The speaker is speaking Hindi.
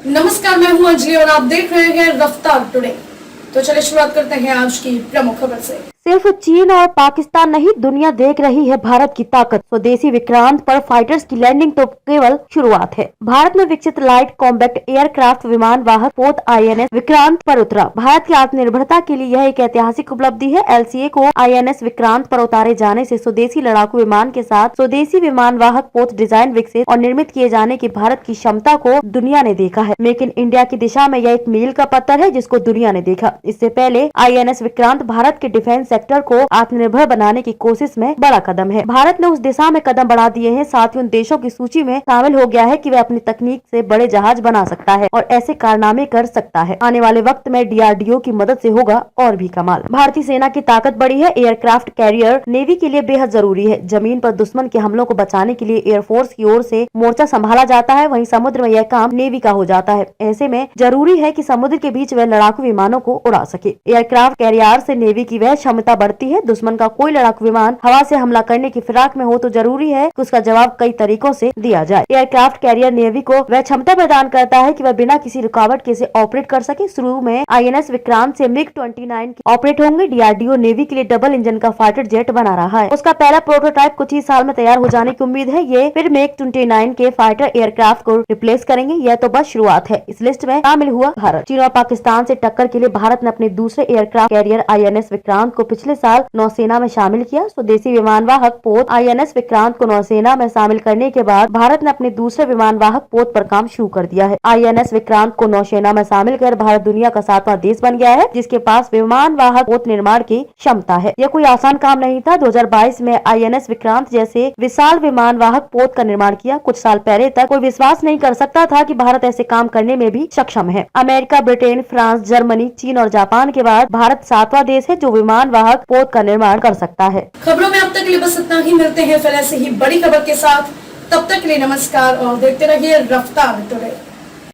नमस्कार, मैं हूं अंजलि और आप देख रहे हैं रफ्तार टुडे। तो चलिए शुरुआत करते हैं आज की प्रमुख खबर से। सिर्फ चीन और पाकिस्तान नहीं, दुनिया देख रही है भारत की ताकत। स्वदेशी विक्रांत पर फाइटर्स की लैंडिंग तो केवल शुरुआत है। भारत में विकसित लाइट कॉम्बैक्ट एयरक्राफ्ट विमान वाहक पोत INS विक्रांत पर उतरा। भारत की आत्मनिर्भरता के लिए यह एक ऐतिहासिक उपलब्धि है। LCA को INS विक्रांत पर उतारे जाने से स्वदेशी लड़ाकू विमान के साथ स्वदेशी विमान वाहक पोत डिजाइन विकसित और निर्मित किए जाने की भारत की क्षमता को दुनिया ने देखा है। मेक इन इंडिया की दिशा में यह एक मील का पत्थर है जिसको दुनिया ने देखा। इससे पहले INS विक्रांत भारत के डिफेंस सेक्टर को आत्मनिर्भर बनाने की कोशिश में बड़ा कदम है। भारत ने उस दिशा में कदम बढ़ा दिए हैं, साथ ही उन देशों की सूची में शामिल हो गया है कि वह अपनी तकनीक से बड़े जहाज बना सकता है और ऐसे कारनामे कर सकता है। आने वाले वक्त में DRDO की मदद से होगा और भी कमाल। भारतीय सेना की ताकत बढ़ी है। एयरक्राफ्ट कैरियर नेवी के लिए बेहद जरूरी है। जमीन पर दुश्मन के हमलों को बचाने के लिए एयरफोर्स की ओर से मोर्चा संभाला जाता है, वहीं समुद्र में यह काम नेवी का हो जाता है। ऐसे में जरूरी है कि समुद्र के बीच वह लड़ाकू विमानों को उड़ा सके। एयरक्राफ्ट कैरियर से नेवी की वह क्षमता बढ़ती है। दुश्मन का कोई लड़ाकू विमान हवा से हमला करने की फिराक में हो तो जरूरी है कि उसका जवाब कई तरीकों से दिया जाए। एयरक्राफ्ट कैरियर नेवी को वह क्षमता प्रदान करता है कि वह बिना किसी रुकावट के इसे ऑपरेट कर सके। शुरू में INS विक्रांत से MiG-29 ऑपरेट होंगे। DRDO नेवी के लिए डबल इंजन का फाइटर जेट बना रहा है। उसका पहला प्रोटोटाइप कुछ ही साल में तैयार हो जाने की उम्मीद है। ये फिर MiG-29 के फाइटर एयरक्राफ्ट को रिप्लेस करेंगे। यह तो बस शुरुआत है। इस लिस्ट में शामिल हुआ भारत। चीन और पाकिस्तान से टक्कर के लिए भारत ने अपने दूसरे एयरक्राफ्ट कैरियर INS विक्रांत को पिछले साल नौसेना में शामिल किया। स्वदेशी विमान वाहक पोत INS विक्रांत को नौसेना में शामिल करने के बाद भारत ने अपने दूसरे विमान वाहक पोत पर काम शुरू कर दिया है। INS विक्रांत को नौसेना में शामिल कर भारत दुनिया का 7वां देश बन गया है जिसके पास विमान वाहक पोत निर्माण की क्षमता है। यह कोई आसान काम नहीं था। 2022 में INS विक्रांत जैसे विशाल विमान वाहक पोत का निर्माण किया। कुछ साल पहले तक कोई विश्वास नहीं कर सकता था कि भारत ऐसे काम करने में भी सक्षम है। अमेरिका, ब्रिटेन, फ्रांस, जर्मनी, चीन और जापान के बाद भारत 7वां देश है जो विमान वाहक पोत का निर्माण कर सकता है। खबरों में अब तक के लिए बस इतना ही। मिलते हैं फिर ऐसे ही बड़ी खबर के साथ। तब तक के लिए नमस्कार और देखते रहिए रफ्तार टुडे।